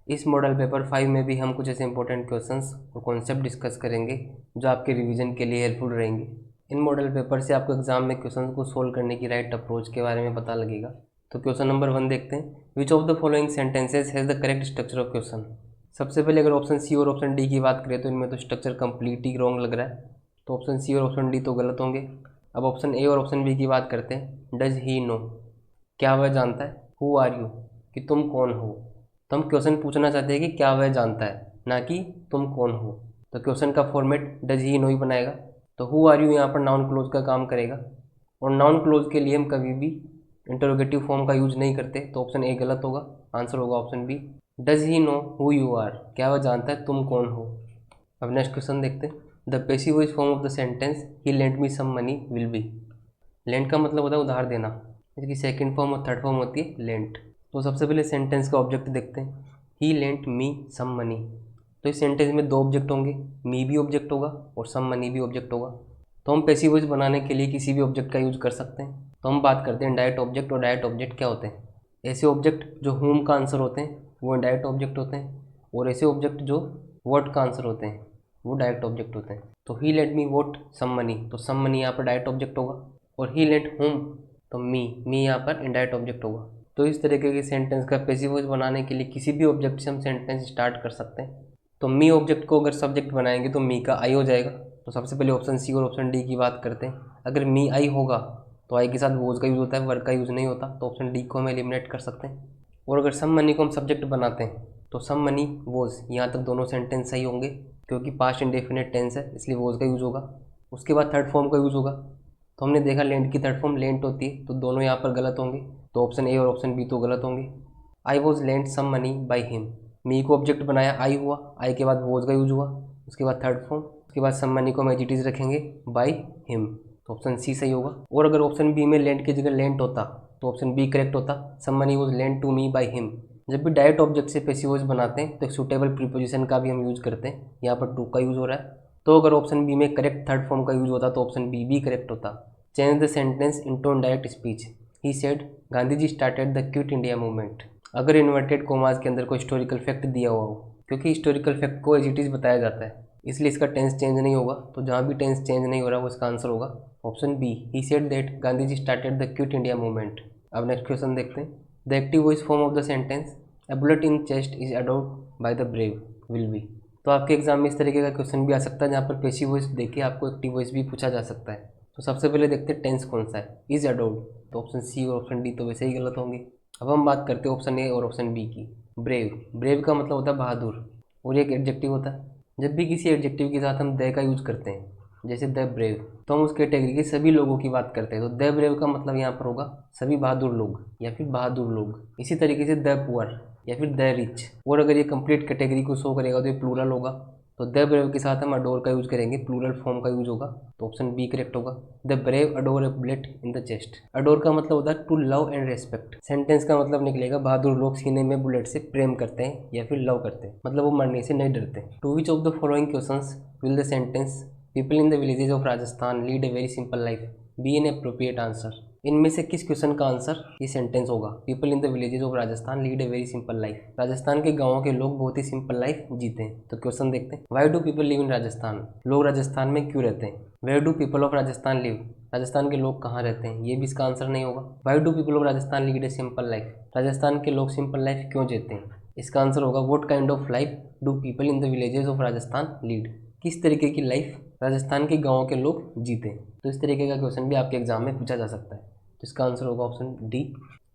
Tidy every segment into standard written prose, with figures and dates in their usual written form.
इस model paper 5 में भी हम कुछ ऐसे इंपॉर्टेंट क्वेश्चंस और कॉन्सेप्ट डिस्कस करेंगे जो आपके रिवीजन के लिए हेल्पफुल रहेंगे। इन मॉडल पेपर से आपको एग्जाम में क्वेश्चंस को सोल्व करने की राइट अप्रोच के बारे में पता लगेगा। तो क्वेश्चन नंबर 1 देखते हैं। विच of the following sentences has the correct structure of question. सबसे पहले अगर ऑप्शन सी और ऑप्शन डी की बात करें तो इनमें तो स्ट्रक्चर कंप्लीट ही रॉन्ग लग रहा है, तो ऑप्शन सी और ऑप्शन डी तो गलत होंगे। अब ऑप्शन ए और ऑप्शन बी की बात करते हैं। डज ही नो, क्या वह जानता है। हु आर यू, कि तुम कौन हो। तो हम क्वेश्चन पूछना चाहते हैं कि क्या वह जानता है, ना कि तुम कौन हो। तो क्वेश्चन का फॉर्मेट डज ही नो ही बनाएगा। तो हु आर यू यहाँ पर नाउन क्लोज का काम करेगा, और नाउन क्लोज के लिए हम कभी भी इंटरोगेटिव फॉर्म का यूज नहीं करते, तो ऑप्शन ए गलत होगा। आंसर होगा option B. Does he know who you are, क्या वह जानता है तुम कौन हो। अब नेक्स्ट क्वेश्चन देखते हैं। The passive voice form of the sentence he lent me some money will be. Lent का मतलब होता है उधार देना, इसकी सेकंड फॉर्म और थर्ड फॉर्म होती है लेंट। तो सबसे पहले सेंटेंस का ऑब्जेक्ट देखते हैं। ही लेंट मी सम मनी। तो इस सेंटेंस में दो ऑब्जेक्ट होंगे, मी भी ऑब्जेक्ट होगा और सम मनी भी ऑब्जेक्ट होगा। तो हम पैसिव वॉइस बनाने के लिए किसी भी ऑब्जेक्ट का यूज कर सकते हैं। तो हम बात करते हैं डायरेक्ट ऑब्जेक्ट। और डायरेक्ट ऑब्जेक्ट क्या होते हैं? ऐसे ऑब्जेक्ट जो हुम का आंसर होते हैं वो डायरेक्ट ऑब्जेक्ट होते हैं, और ऐसे ऑब्जेक्ट जो व्हाट का आंसर होते हैं वो डायरेक्ट ऑब्जेक्ट होते हैं। तो he let me vote some money, तो सम मनी यहाँ पर डायरेक्ट ऑब्जेक्ट होगा। और ही लेट होम, तो मी यहाँ पर इनडायरेक्ट ऑब्जेक्ट होगा। तो इस तरीके के सेंटेंस का पैसिव वॉइस बनाने के लिए किसी भी ऑब्जेक्ट से हम सेंटेंस स्टार्ट कर सकते हैं। तो मी ऑब्जेक्ट को अगर सब्जेक्ट बनाएंगे तो मी का आई हो जाएगा। तो सबसे पहले ऑप्शन सी और ऑप्शन डी की बात करते हैं। अगर मी आई होगा तो आई के साथ वोज का यूज़ होता है, वर्ग का यूज़ नहीं होता, तो ऑप्शन डी को हम एलिमिनेट कर सकते हैं। और अगर सम मनी को हम सब्जेक्ट बनाते हैं तो सम मनी वोज, यहाँ तक दोनों सेंटेंस सही होंगे क्योंकि पास्ट इंडेफिनेट टेंस है, इसलिए वोज का यूज़ होगा। उसके बाद थर्ड फॉर्म का यूज़ होगा। तो हमने देखा लेंट की थर्ड फॉर्म लेंट होती है, तो दोनों यहाँ पर गलत होंगे, तो ऑप्शन ए और ऑप्शन बी तो गलत होंगे। I was lent some money by him, me को ऑब्जेक्ट बनाया आई हुआ, आई के बाद वॉज का यूज हुआ, उसके बाद थर्ड फॉर्म, उसके बाद सम मनी को हम एज रखेंगे बाई हिम, तो ऑप्शन सी सही होगा। और अगर ऑप्शन बी में लेंट की जगह लेंट होता तो ऑप्शन बी करेक्ट होता। Some money was lent to me by him. जब भी डायरेक्ट ऑब्जेक्ट से पैसिव वॉइस बनाते हैं तो एक सुटेबल प्रीपोजिशन का भी हम यूज करते हैं, यहाँ पर टू का यूज हो रहा है। तो अगर ऑप्शन बी में करेक्ट थर्ड फॉर्म का यूज होता तो ऑप्शन बी भी करेक्ट होता। Change the sentence into direct speech. He said Gandhi ji started the quit India movement. अगर इन्वर्टेड कोमास के अंदर कोई हिस्टोरिकल फैक्ट दिया हुआ हो, क्योंकि हिस्टोरिकल फैक्ट को एज इट इज बताया जाता है इसलिए इसका टेंस चेंज नहीं होगा, तो जहाँ भी टेंस चेंज नहीं हो रहा वो इसका आंसर होगा option B. He said that Gandhi ji started the quit India movement. अब नेक्स्ट क्वेश्चन देखते हैं। The active voice form of the sentence a bullet in chest is adored by the brave will be. तो आपके exam में इस तरीके का question भी आ सकता है जहाँ पर पैसिव वॉइस देके आपको एक्टिव वॉइस भी पूछा जा सकता है। तो सबसे पहले देखते हैं टेंस कौन सा है। इज अडोर्ड, तो ऑप्शन सी और ऑप्शन डी तो वैसे ही गलत होंगे। अब हम बात करते हैं ऑप्शन ए और ऑप्शन बी की। ब्रेव, ब्रेव का मतलब होता है बहादुर, और ये एक एडजेक्टिव होता है। जब भी किसी एडजेक्टिव के साथ हम द का यूज करते हैं, जैसे द ब्रेव, तो हम उस कैटेगरी के सभी लोगों की बात करते हैं। तो द ब्रेव का मतलब यहाँ पर होगा सभी बहादुर लोग या फिर बहादुर लोग। इसी तरीके से द पुअर या फिर द रिच, और अगर ये कंप्लीट कैटेगरी को शो करेगा तो ये प्लूरल होगा। तो द ब्रेव के साथ हम अडोर का यूज करेंगे, प्लूरल फॉर्म का यूज होगा, तो ऑप्शन बी करेक्ट होगा। The brave adore a bullet in the chest. Adore का मतलब होता है to love and respect. Sentence का मतलब निकलेगा बहादुर लोग सीने में बुलेट से प्रेम करते हैं या फिर लव करते हैं, मतलब वो मरने से नहीं डरते। To which of the following questions will the sentence people in the villages of Rajasthan lead a very simple life be an appropriate answer. इनमें से किस क्वेश्चन का आंसर ये सेंटेंस होगा? People in the villages of Rajasthan lead a very simple life. Rajasthan के गांवों के लोग बहुत ही सिंपल लाइफ जीते हैं। तो क्वेश्चन देखते हैं। Why do people live in Rajasthan, लोग राजस्थान में क्यों रहते हैं। Where do people of Rajasthan live, Rajasthan के लोग कहाँ रहते हैं, ये भी इसका आंसर नहीं होगा। Why do people of Rajasthan lead a simple life, Rajasthan के लोग सिंपल लाइफ क्यों जीते हैं, इसका आंसर होगा what kind of life do people in the villages of Rajasthan lead, किस तरीके की लाइफ राजस्थान के गाँव के लोग जीते। तो इस तरीके का क्वेश्चन भी आपके एग्जाम में पूछा जा सकता है, तो इसका आंसर होगा ऑप्शन डी।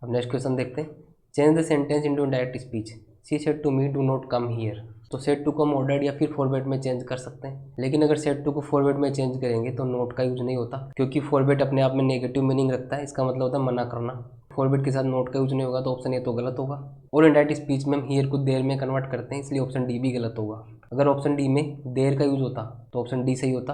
अब नेक्स्ट क्वेश्चन देखते हैं। Change the sentence into direct speech. She said to me do not come here. तो सेड टू को हम ऑर्डर्ड या फिर फॉरवर्ड में चेंज कर सकते हैं, लेकिन अगर सेड टू को फॉरवर्ड में चेंज करेंगे तो नोट का यूज नहीं होता, क्योंकि फॉरवर्ड अपने आप में नेगेटिव मीनिंग रखता है, इसका मतलब होता है मना करना। फॉरवर्ड के साथ नोट का यूज नहीं होगा, तो ऑप्शन ए तो गलत होगा। और इनडायरेक्ट स्पीच में हम हियर को देर में कन्वर्ट करते हैं, इसलिए ऑप्शन डी भी गलत होगा। अगर ऑप्शन डी में देर का यूज होता तो ऑप्शन डी सही होता।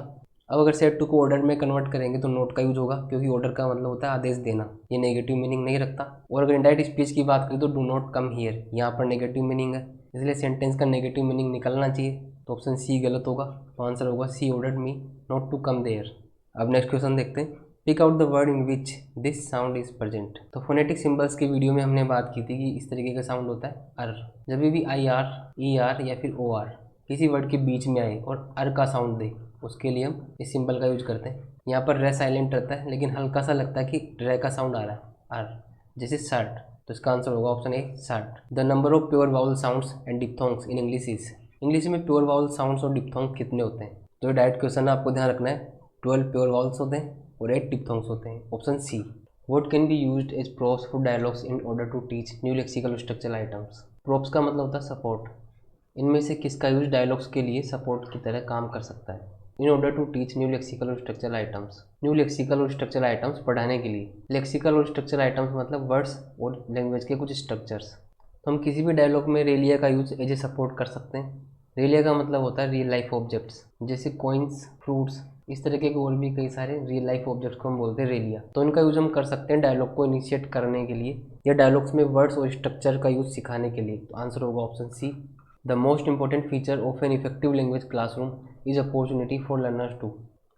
अब अगर सेट टू को ऑर्डर में कन्वर्ट करेंगे तो नोट का यूज होगा, क्योंकि ऑर्डर का मतलब होता है आदेश देना, ये नेगेटिव मीनिंग नहीं रखता। और अगर इनडायरेक्ट स्पीच की बात करें तो डू नॉट कम हियर, यहाँ पर नेगेटिव मीनिंग है, इसलिए सेंटेंस का नेगेटिव मीनिंग निकलना चाहिए, तो ऑप्शन सी गलत होगा। तो आंसर होगा C ordered me not to come there. अब नेक्स्ट क्वेश्चन देखते हैं। Pick out the word in which this sound is present. तो फोनेटिक सिंबल्स की वीडियो में हमने बात की थी कि इस तरीके का साउंड होता है अर। जब भी आई आर, ई आर या फिर ओ आर किसी वर्ड के बीच में आए और अर का साउंड दे, उसके लिए हम इस सिंबल का यूज करते हैं। यहाँ पर रे साइलेंट रहता है, लेकिन हल्का सा लगता है कि रे का साउंड आ रहा है अर, जैसे शर्ट। तो इसका आंसर होगा option A shirt. The number of pure vowel sounds and diphthongs in English is. English में प्योर वाउल साउंड्स और डिप्थोंग कितने होते हैं? तो डायरेक्ट क्वेश्चन आपको ध्यान रखना है। 12 प्योर वाउल्स होते हैं और 8 डिप्थोंग्स होते हैं। Option C. What can be used as props for dialogues in order to teach new lexical structural items. Props का मतलब होता है सपोर्ट। इनमें से किसका यूज डायलॉग्स के लिए सपोर्ट की तरह काम कर सकता है? In order to teach new lexical और स्ट्रक्चरल आइटम्स। न्यू लेक्सिकल और स्ट्रक्चरल आइटम्स पढ़ाने के लिए। लेक्सिकल और स्ट्रक्चरल आइटम्स मतलब वर्ड्स और लैंग्वेज के कुछ स्ट्रक्चर्स। तो हम किसी भी डायलॉग में रेलिया का यूज एज ए सपोर्ट कर सकते हैं। रेलिया का मतलब होता है रियल लाइफ ऑब्जेक्ट्स, जैसे कॉइन्स, फ्रूट्स, इस तरीके के और भी कई सारे रियल लाइफ ऑब्जेक्ट्स को हम बोलते हैं रेलिया। तो इनका यूज हम कर सकते हैं डायलॉग को इनिशिएट करने के लिए या डायलॉग्स में वर्ड्स और स्ट्रक्चर का यूज सिखाने के लिए। तो आंसर होगा option C. The most important feature of an effective language classroom is opportunity for learners to.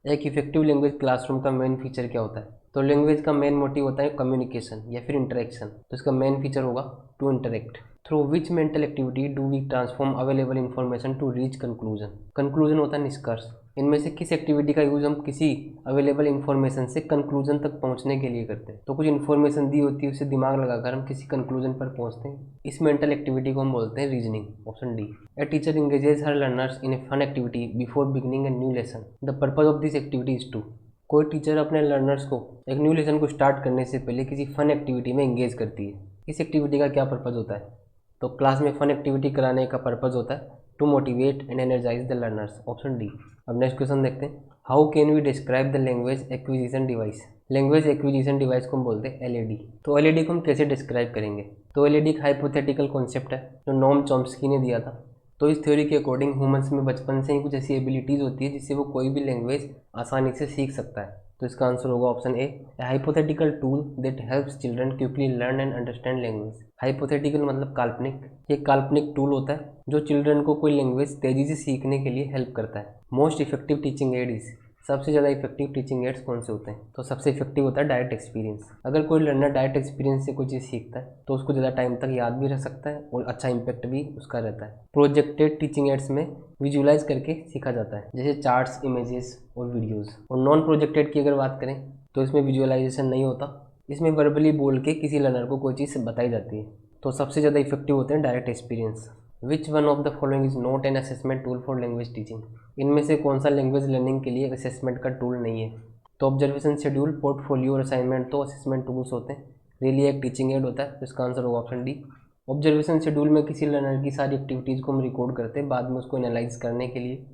एक इफेक्टिव लैंग्वेज क्लासरूम का मेन फीचर क्या होता है? तो लैंग्वेज का मेन मोटिव होता है कम्युनिकेशन या फिर इंटरेक्शन। तो इसका मेन फीचर होगा to interact. Through which mental activity do we transform available information to reach conclusion. Conclusion होता है निष्कर्ष। इनमें से किस एक्टिविटी का यूज हम किसी अवेलेबल इन्फॉर्मेशन से कंक्लूजन तक पहुंचने के लिए करते हैं? तो कुछ इन्फॉर्मेशन दी होती है, उसे दिमाग लगाकर हम किसी कंक्लूजन पर पहुंचते हैं। इस मेंटल एक्टिविटी को हम बोलते हैं reasoning. Option D. A teacher engages her learners in a fun activity before beginning a new lesson. The purpose of this activity is to. कोई टीचर अपने लर्नर्स को एक न्यू लेसन को स्टार्ट करने से पहले किसी फन एक्टिविटी में इंगेज करती है। इस एक्टिविटी का क्या पर्पज होता है? तो क्लास में फन एक्टिविटी कराने का पर्पज होता है to motivate and energize the learners. Option D. अब नेक्स्ट क्वेश्चन देखते हैं। How can we describe the language acquisition device. Language acquisition device को हम बोलते हैं एलईडी। तो एलईडी को हम कैसे डिस्क्राइब करेंगे? तो एलईडी एक हाइपोथेटिकल कॉन्सेप्ट है जो नोम चॉम्स्की ने दिया था। तो इस थ्योरी के अकॉर्डिंग ह्यूमंस में बचपन से ही कुछ ऐसी एबिलिटीज़ होती है जिससे वो कोई भी लैंग्वेज आसानी से सीख सकता है। तो इसका आंसर होगा option A hypothetical tool that helps children quickly learn and understand language. Hypothetical मतलब काल्पनिक। ये काल्पनिक टूल होता है जो चिल्ड्रन को कोई लैंग्वेज तेजी से सीखने के लिए हेल्प करता है। Most effective teaching add is. सबसे ज़्यादा इफेक्टिव टीचिंग एड्स कौन से होते हैं? तो सबसे इफेक्टिव होता है डायरेक्ट एक्सपीरियंस। अगर कोई लर्नर डायरेक्ट एक्सपीरियंस से कोई चीज़ सीखता है तो उसको ज़्यादा टाइम तक याद भी रह सकता है और अच्छा इंपैक्ट भी उसका रहता है। प्रोजेक्टेड टीचिंग एड्स में विजुअलाइज करके सीखा जाता है, जैसे चार्ट्स, इमेजेस और वीडियोज़। और नॉन प्रोजेक्टेड की अगर बात करें तो इसमें विजुअलाइजेशन नहीं होता, इसमें वर्बली बोल के किसी लर्नर को कोई चीज़ बताई जाती है। तो सबसे ज़्यादा इफेक्टिव होते हैं direct experience. Which one of the following is not an assessment tool for language teaching. इनमें से कौन सा लैंग्वेज लर्निंग के लिए एक असेसमेंट का टूल नहीं है? तो ऑब्जर्वेशन शेड्यूल, पोर्टफोलियो और असाइनमेंट तो असेसमेंट टूल्स होते हैं। रियली एक टीचिंग एड होता है। तो इसका आंसर होगा ऑप्शन डी। ऑब्जर्वेशन शेड्यूल में किसी लर्नर की सारी एक्टिविटीज़ को हम रिकॉर्ड करते हैं बाद में उसको एनालाइज करने के लिए।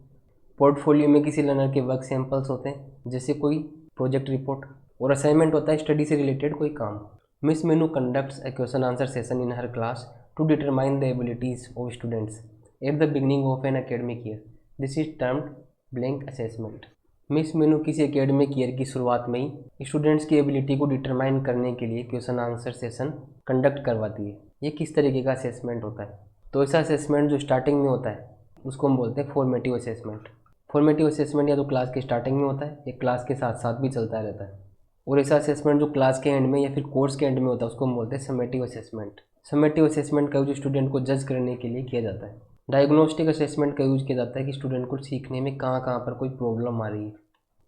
पोर्टफोलियो में किसी लर्नर के वर्क सैंपल्स होते हैं, जैसे कोई प्रोजेक्ट रिपोर्ट। और असाइनमेंट होता है स्टडी से रिलेटेड कोई काम। Miss menu conducts A question answer session in her class to determine the abilities of students at the beginning of an academic year. This is termed blank assessment. Miss मेनू किसी academic year की शुरुआत में ही students की ability को determine करने के लिए question answer session conduct करवाती है। ये किस तरीके का असेसमेंट होता है? तो ऐसा असेसमेंट जो स्टार्टिंग में होता है उसको हम बोलते हैं फॉर्मेटिव असेसमेंट। फॉर्मेटिव असेसमेंट या तो क्लास के स्टार्टिंग में होता है या क्लास के साथ साथ भी चलता रहता है। और ऐसा असेसमेंट जो क्लास के एंड में या फिर कोर्स के एंड में होता है उसको हम बोलते हैं समेटिव असेसमेंट। समेटिव असेसमेंट का यूज स्टूडेंट को जज करने के लिए किया जाता है। डायग्नोस्टिक असेसमेंट का यूज किया जाता है कि स्टूडेंट को सीखने में कहाँ पर कोई प्रॉब्लम आ रही है।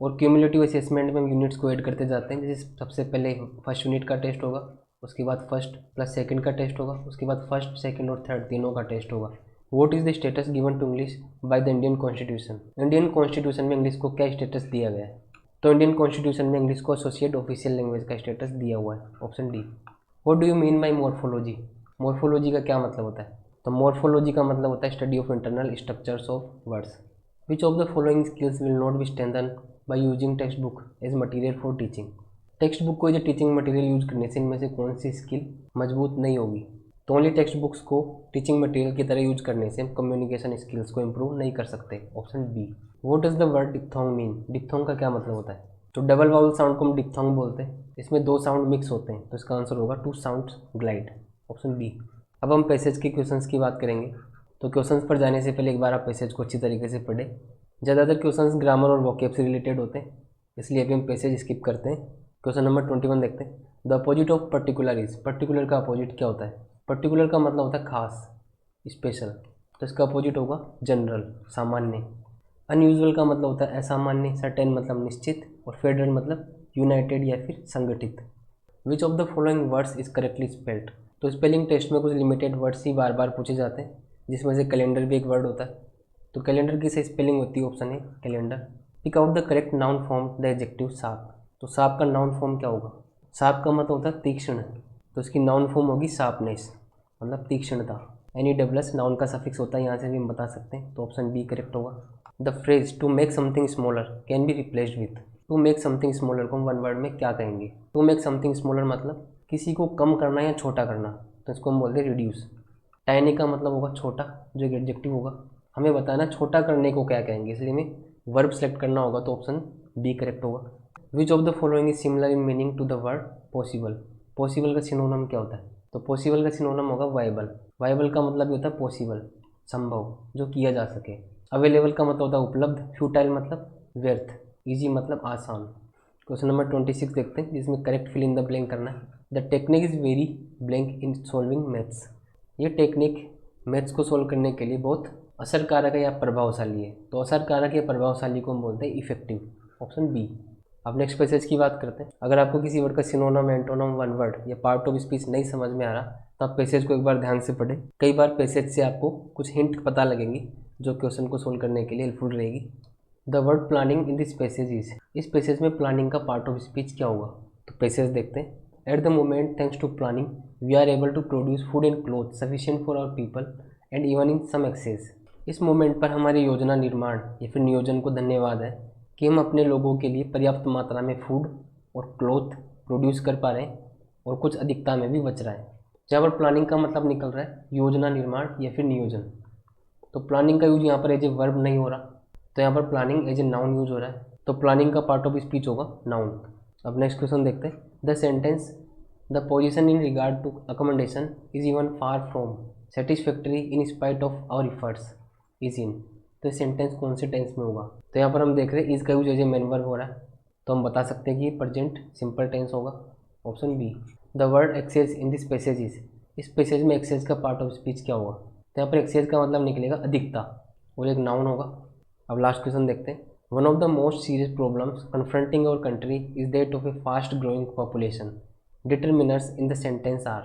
और क्यूमुलेटिव असेसमेंट में हम यूनिट्स को ऐड करते जाते हैं, जैसे सबसे पहले फर्स्ट यूनिट का टेस्ट होगा, उसके बाद फर्स्ट प्लस सेकंड का टेस्ट होगा, उसके बाद फर्स्ट, सेकंड और थर्ड तीनों का टेस्ट होगा। What is the status given to English by the Indian constitution. Indian constitution में इंग्लिश को क्या स्टेटस दिया गया है? तो इंडियन कॉन्स्टिट्यूशन में इंग्लिश को एसोसिएट ऑफिशियल लैंग्वेज का स्टेटस दिया हुआ है। Option D. What do you mean by morphology. Morphology का क्या मतलब होता है? तो मॉर्फोलॉजी का मतलब होता है study of internal structures of words. Which of the following skills will not be strengthen by using text book as material for teaching. Text book को जो टीचिंग मटीरियल यूज करने से इनमें से कौन सी स्किल मजबूत नहीं होगी? तो ओनली टेक्स्ट बुक्स को टीचिंग मटीरियल की तरह यूज करने से हम कम्युनिकेशन स्किल्स को इम्प्रूव नहीं कर सकते। Option B. What is the word diphthong mean. Diphthong का क्या मतलब होता है? तो डबल वाउल साउंड को हम डिप्थोंग बोलते हैं। इसमें दो साउंड मिक्स होते हैं, तो इसका आंसर होगा two sounds glide. Option B. अब हम पैसेज के क्वेश्चंस की बात करेंगे। तो क्वेश्चंस पर जाने से पहले एक बार आप पैसेज को अच्छी तरीके से पढ़ें। ज़्यादातर क्वेश्चंस ग्रामर और वोकैब से रिलेटेड होते हैं। इसलिए अभी हम पैसेज स्किप करते हैं। क्वेश्चन नंबर 21 देखते हैं। The opposite of particular is, particular का अपोजिट क्या होता है? पर्टिकुलर का मतलब होता है खास, स्पेशल, तो इसका अपोजिट होगा जनरल, सामान्य। अनयूजुअल का मतलब होता है असामान्य, सर्टेन मतलब निश्चित, और फेडरल मतलब यूनाइटेड या फिर संगठित। विच of the following words is correctly spelled, तो स्पेलिंग टेस्ट में कुछ लिमिटेड वर्ड्स ही बार बार पूछे जाते हैं, जिसमें से कैलेंडर भी एक वर्ड होता है। तो कैलेंडर की सही स्पेलिंग होती है option A calendar. Pick out the correct noun form the adjective sharp, तो शार्प का नाउन फॉर्म क्या होगा? शार्प का मतलब होता है तीक्ष्ण, तो इसकी नाउन फॉर्म होगी शार्पनेस, मतलब तीक्ष्णता। NESS नाउन का सफिक्स होता है, यहाँ से भी हम बता सकते हैं, तो ऑप्शन बी करेक्ट होगा। The phrase to make something smaller can be replaced with, to make something smaller को हम वन वर्ड में क्या कहेंगे? टू मेक समथिंग स्मॉलर मतलब किसी को कम करना या छोटा करना, तो इसको हम बोलते हैं रिड्यूस। टाइनी का मतलब होगा छोटा, जो एक एडजेक्टिव होगा। हमें बताना छोटा करने को क्या कहेंगे, इसलिए हमें वर्ब सेलेक्ट करना होगा, तो ऑप्शन बी करेक्ट होगा। Which of the following is similar in meaning to the word possible, possible का सिनोनिम क्या होता है? तो पॉसिबल का सिनोनिम होगा वायबल। वायबल का मतलब होता है पॉसिबल, संभव, जो किया जा सके। अवेलेबल का मतलब होता है उपलब्ध। फ्यूटाइल मतलब व्यर्थ। ईजी मतलब आसान। क्वेश्चन नंबर 26 देखते हैं, जिसमें correct fill in the blank करना है। The technique is very blank in solving maths, ये टेक्निक मैथ्स को सोल्व करने के लिए बहुत असरकारक है या प्रभावशाली है, तो असरकारक या प्रभावशाली को हम बोलते हैं इफेक्टिव, ऑप्शन बी। अब नेक्स्ट पैसेज की बात करते हैं। अगर आपको किसी वर्ड का सिनोनिम, एंटोनिम, वन वर्ड या पार्ट ऑफ स्पीच नहीं समझ में आ रहा, तो आप पैसेज को एक बार ध्यान से पढ़ें। कई बार पैसेज से आपको कुछ हिंट पता लगेंगी, जो क्वेश्चन को सोल्व करने के लिए हेल्पफुल रहेगी। The word planning in this passage is, इस पैसेज में प्लानिंग का पार्ट ऑफ स्पीच क्या होगा? तो पैसेज देखते हैं। At the moment thanks to planning we are able to produce food and cloth sufficient for our people and even in some excess. इस moment पर हमारी योजना निर्माण या फिर नियोजन को धन्यवाद है कि हम अपने लोगों के लिए पर्याप्त मात्रा में फूड और क्लोथ प्रोड्यूस कर पा रहे हैं, और कुछ अधिकता में भी बच रहा है। जहाँ पर प्लानिंग का मतलब निकल रहा है योजना निर्माण या फिर नियोजन, तो प्लानिंग का यूज यहाँ पर एज ए वर्ब नहीं हो रहा, तो यहाँ पर planning as a noun use हो रहा है, तो प्लानिंग का पार्ट ऑफ स्पीच होगा नाउन। अब नेक्स्ट क्वेश्चन देखते हैं। The sentence the position in regard to accommodation is even far from satisfactory in spite of our efforts is in, तो सेंटेंस कौन से टेंस में होगा? तो यहाँ पर हम देख रहे हैं इज का use as a main verb हो रहा है, तो हम बता सकते हैं कि प्रेजेंट सिंपल टेंस होगा, option B. The word excess in this passage is, इस पैसेज में एक्सेस का पार्ट ऑफ स्पीच क्या होगा? तो यहाँ पर एक्सेस का मतलब निकलेगा अधिकता, और एक नाउन होगा। अब लास्ट क्वेश्चन देखते हैं। One of the most serious problems confronting our country is that of a fast growing population, determiners in the sentence are,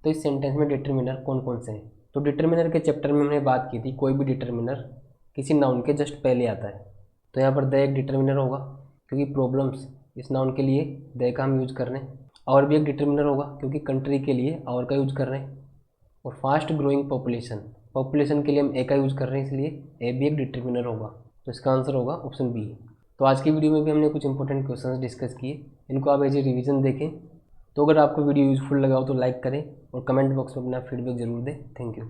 तो इस सेंटेंस में डिटरमिनर कौन कौन से हैं? तो डिटरमिनर के चैप्टर में हमने बात की थी, कोई भी डिटरमिनर किसी नाउन के जस्ट पहले आता है, तो यहाँ पर द एक डिटरमिनर होगा, क्योंकि प्रॉब्लम्स इस नाउन के लिए द का हम यूज कर रहे हैं। और भी एक डिटरमिनर होगा, क्योंकि कंट्री के लिए और का यूज कर रहे हैं। और फास्ट ग्रोइंग पॉपुलेशन, पॉपुलेशन के लिए हम ए का यूज कर रहे हैं, इसलिए ए भी एक डिटरमिनर होगा, तो इसका आंसर होगा ऑप्शन बी। तो आज की वीडियो में भी हमने कुछ इंपॉर्टेंट क्वेश्चंस डिस्कस किए, इनको आप एज ए रिवीजन देखें। तो अगर आपको वीडियो यूजफुल लगा हो तो लाइक करें और कमेंट बॉक्स में अपना फीडबैक जरूर दें। Thank you.